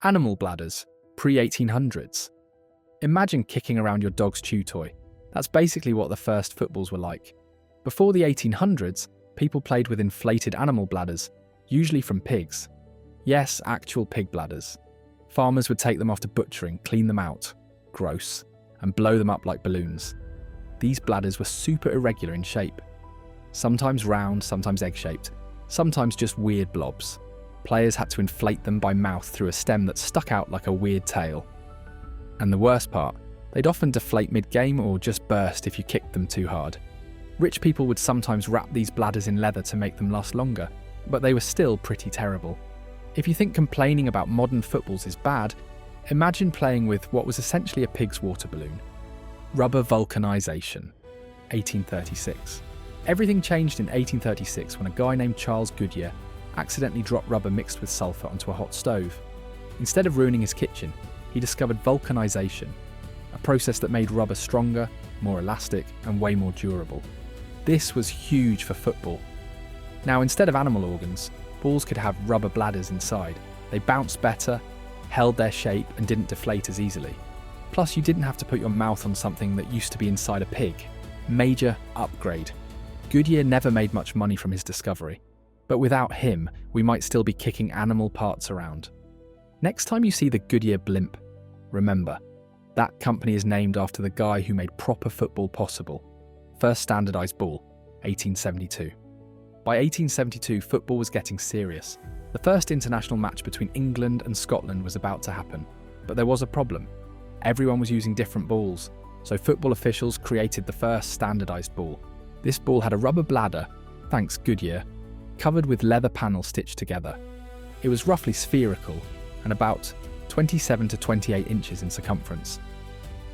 Animal bladders, pre-1800s. Imagine kicking around your dog's chew toy. That's basically what the first footballs were like. Before the 1800s, people played with inflated animal bladders, usually from pigs. Yes, actual pig bladders. Farmers would take them after butchering, clean them out, gross, and blow them up like balloons. These bladders were super irregular in shape. Sometimes round, sometimes egg-shaped, sometimes just weird blobs. Players had to inflate them by mouth through a stem that stuck out like a weird tail. And the worst part, they'd often deflate mid-game or just burst if you kicked them too hard. Rich people would sometimes wrap these bladders in leather to make them last longer, but they were still pretty terrible. If you think complaining about modern footballs is bad, imagine playing with what was essentially a pig's water balloon. Rubber vulcanization, 1836. Everything changed in 1836 when a guy named Charles Goodyear accidentally dropped rubber mixed with sulfur onto a hot stove. Instead of ruining his kitchen, he discovered vulcanization, a process that made rubber stronger, more elastic, and way more durable. This was huge for football. Now, instead of animal organs, balls could have rubber bladders inside. They bounced better, held their shape, and didn't deflate as easily. Plus, you didn't have to put your mouth on something that used to be inside a pig. Major upgrade. Goodyear never made much money from his discovery, but without him, we might still be kicking animal parts around. Next time you see the Goodyear blimp, remember, that company is named after the guy who made proper football possible. First standardized ball, 1872. By 1872, football was getting serious. The first international match between England and Scotland was about to happen, but there was a problem. Everyone was using different balls, so football officials created the first standardized ball. This ball had a rubber bladder, thanks Goodyear, covered with leather panels stitched together. It was roughly spherical and about 27 to 28 inches in circumference,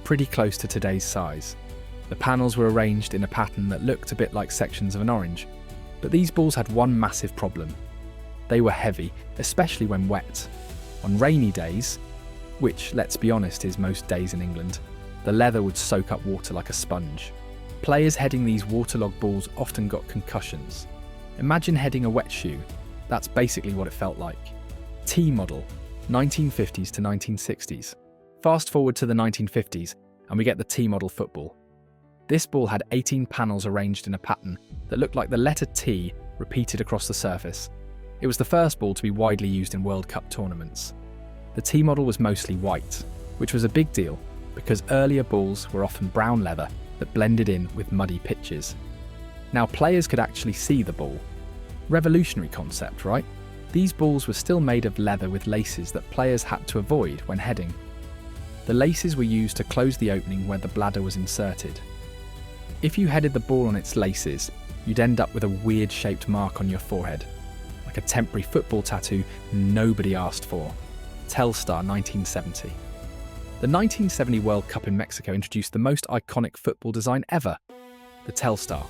pretty close to today's size. The panels were arranged in a pattern that looked a bit like sections of an orange. But these balls had one massive problem. They were heavy, especially when wet. On rainy days, which, let's be honest, is most days in England, the leather would soak up water like a sponge. Players heading these waterlogged balls often got concussions. Imagine heading a wet shoe. That's basically what it felt like. T-model, 1950s to 1960s. Fast forward to the 1950s, and we get the T-model football. This ball had 18 panels arranged in a pattern that looked like the letter T repeated across the surface. It was the first ball to be widely used in World Cup tournaments. The T model was mostly white, which was a big deal because earlier balls were often brown leather that blended in with muddy pitches. Now players could actually see the ball. Revolutionary concept, right? These balls were still made of leather with laces that players had to avoid when heading. The laces were used to close the opening where the bladder was inserted. If you headed the ball on its laces, you'd end up with a weird-shaped mark on your forehead, like a temporary football tattoo nobody asked for. Telstar, 1970. The 1970 World Cup in Mexico introduced the most iconic football design ever, the Telstar.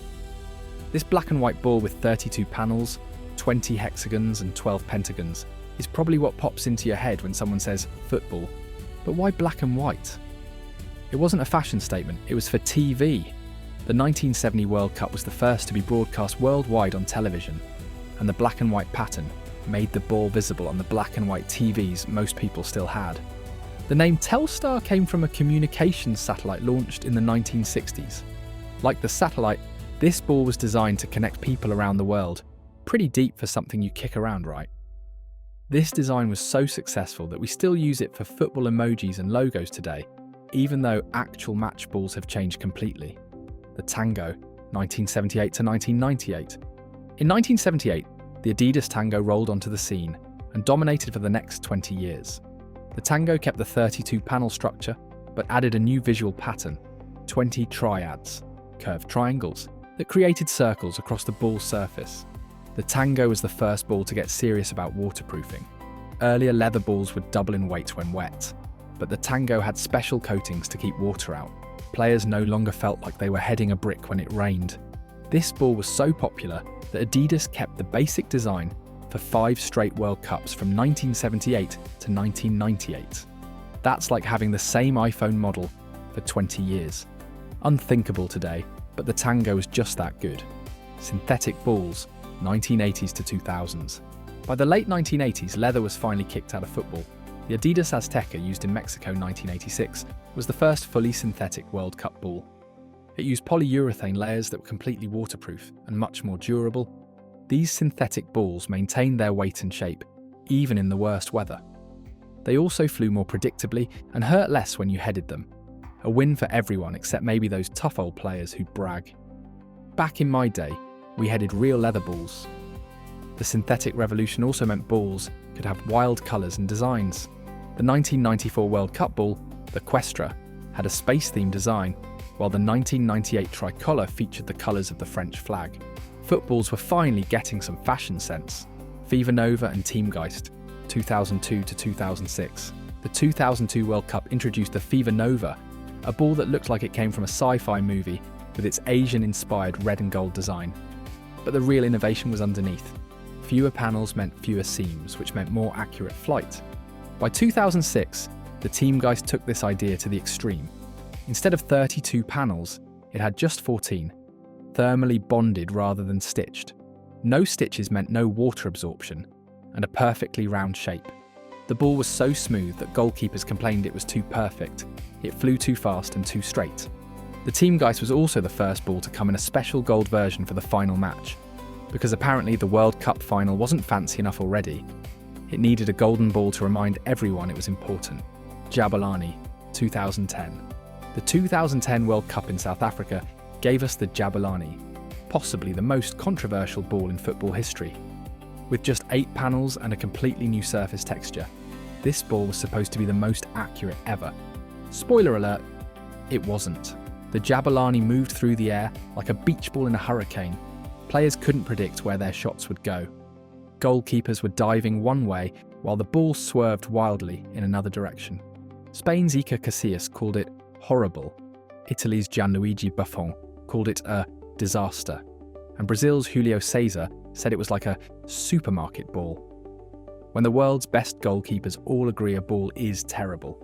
This black and white ball with 32 panels, 20 hexagons and 12 pentagons is probably what pops into your head when someone says football. But why black and white? It wasn't a fashion statement, it was for TV. The 1970 World Cup was the first to be broadcast worldwide on television, and the black and white pattern made the ball visible on the black and white TVs most people still had. The name Telstar came from a communications satellite launched in the 1960s. Like the satellite, this ball was designed to connect people around the world. Pretty deep for something you kick around, right? This design was so successful that we still use it for football emojis and logos today, even though actual match balls have changed completely. The Tango, 1978 to 1998. In 1978, the Adidas Tango rolled onto the scene and dominated for the next 20 years. The Tango kept the 32-panel structure, but added a new visual pattern, 20 triads, curved triangles, that created circles across the ball's surface. The Tango was the first ball to get serious about waterproofing. Earlier leather balls would double in weight when wet, but the Tango had special coatings to keep water out. Players no longer felt like they were heading a brick when it rained. This ball was so popular that Adidas kept the basic design for 5 straight World Cups from 1978 to 1998. That's like having the same iPhone model for 20 years. Unthinkable today, but the Tango was just that good. Synthetic balls, 1980s to 2000s. By the late 1980s, leather was finally kicked out of football. The Adidas Azteca, used in Mexico in 1986, was the first fully synthetic World Cup ball. It used polyurethane layers that were completely waterproof and much more durable. These synthetic balls maintained their weight and shape, even in the worst weather. They also flew more predictably and hurt less when you headed them. A win for everyone except maybe those tough old players who'd brag. Back in my day, we headed real leather balls. The synthetic revolution also meant balls could have wild colours and designs. The 1994 World Cup ball, the Questra, had a space-themed design, while the 1998 tricolor featured the colours of the French flag. Footballs were finally getting some fashion sense. Fever Nova and Teamgeist, 2002 to 2006. The 2002 World Cup introduced the Fever Nova, a ball that looked like it came from a sci-fi movie with its Asian-inspired red and gold design. But the real innovation was underneath. Fewer panels meant fewer seams, which meant more accurate flight. By 2006, the Teamgeist took this idea to the extreme. Instead of 32 panels, it had just 14, thermally bonded rather than stitched. No stitches meant no water absorption, and a perfectly round shape. The ball was so smooth that goalkeepers complained it was too perfect. It flew too fast and too straight. The Teamgeist was also the first ball to come in a special gold version for the final match, because apparently the World Cup final wasn't fancy enough already. It needed a golden ball to remind everyone it was important. Jabulani, 2010. The 2010 World Cup in South Africa gave us the Jabulani, possibly the most controversial ball in football history. With just 8 panels and a completely new surface texture, this ball was supposed to be the most accurate ever. Spoiler alert, it wasn't. The Jabulani moved through the air like a beach ball in a hurricane. Players couldn't predict where their shots would go. Goalkeepers were diving one way while the ball swerved wildly in another direction. Spain's Iker Casillas called it horrible. Italy's Gianluigi Buffon called it a disaster. And Brazil's Julio Cesar said it was like a supermarket ball. When the world's best goalkeepers all agree a ball is terrible,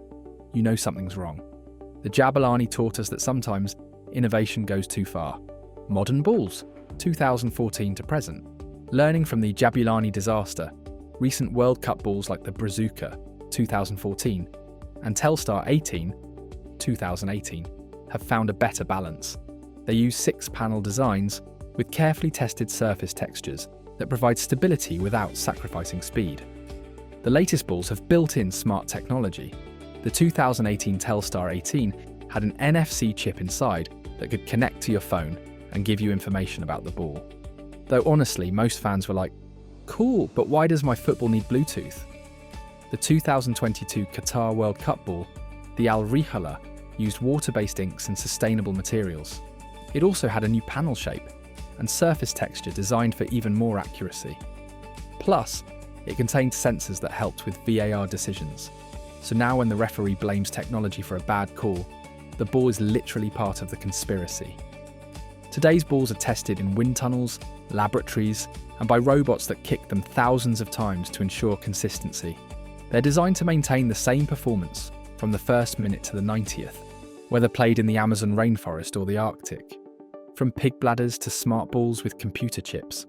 you know something's wrong. The Jabulani taught us that sometimes innovation goes too far. Modern balls, 2014 to present. Learning from the Jabulani disaster, recent World Cup balls like the Brazuca, 2014, and Telstar 18, 2018, have found a better balance. They use 6-panel designs with carefully tested surface textures that provide stability without sacrificing speed. The latest balls have built-in smart technology. The 2018 Telstar 18 had an NFC chip inside that could connect to your phone and give you information about the ball. Though honestly, most fans were like, cool, but why does my football need Bluetooth? The 2022 Qatar World Cup ball, the Al Rihala, used water-based inks and sustainable materials. It also had a new panel shape and surface texture designed for even more accuracy. Plus, it contained sensors that helped with VAR decisions. So now when the referee blames technology for a bad call, the ball is literally part of the conspiracy. Today's balls are tested in wind tunnels, laboratories, and by robots that kick them thousands of times to ensure consistency. They're designed to maintain the same performance from the first minute to the 90th, whether played in the Amazon rainforest or the Arctic. From pig bladders to smart balls with computer chips,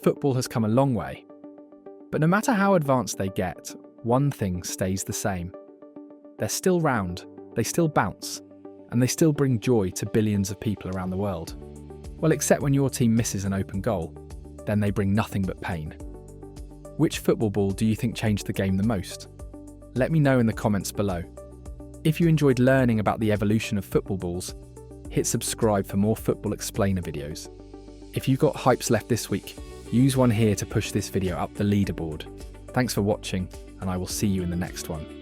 football has come a long way. But no matter how advanced they get, one thing stays the same. They're still round, they still bounce, and they still bring joy to billions of people around the world. Well, except when your team misses an open goal, then they bring nothing but pain. Which football ball do you think changed the game the most? Let me know in the comments below. If you enjoyed learning about the evolution of football balls, hit subscribe for more Football Explainer videos. If you got hypes left this week, use one here to push this video up the leaderboard. Thanks for watching, and I will see you in the next one.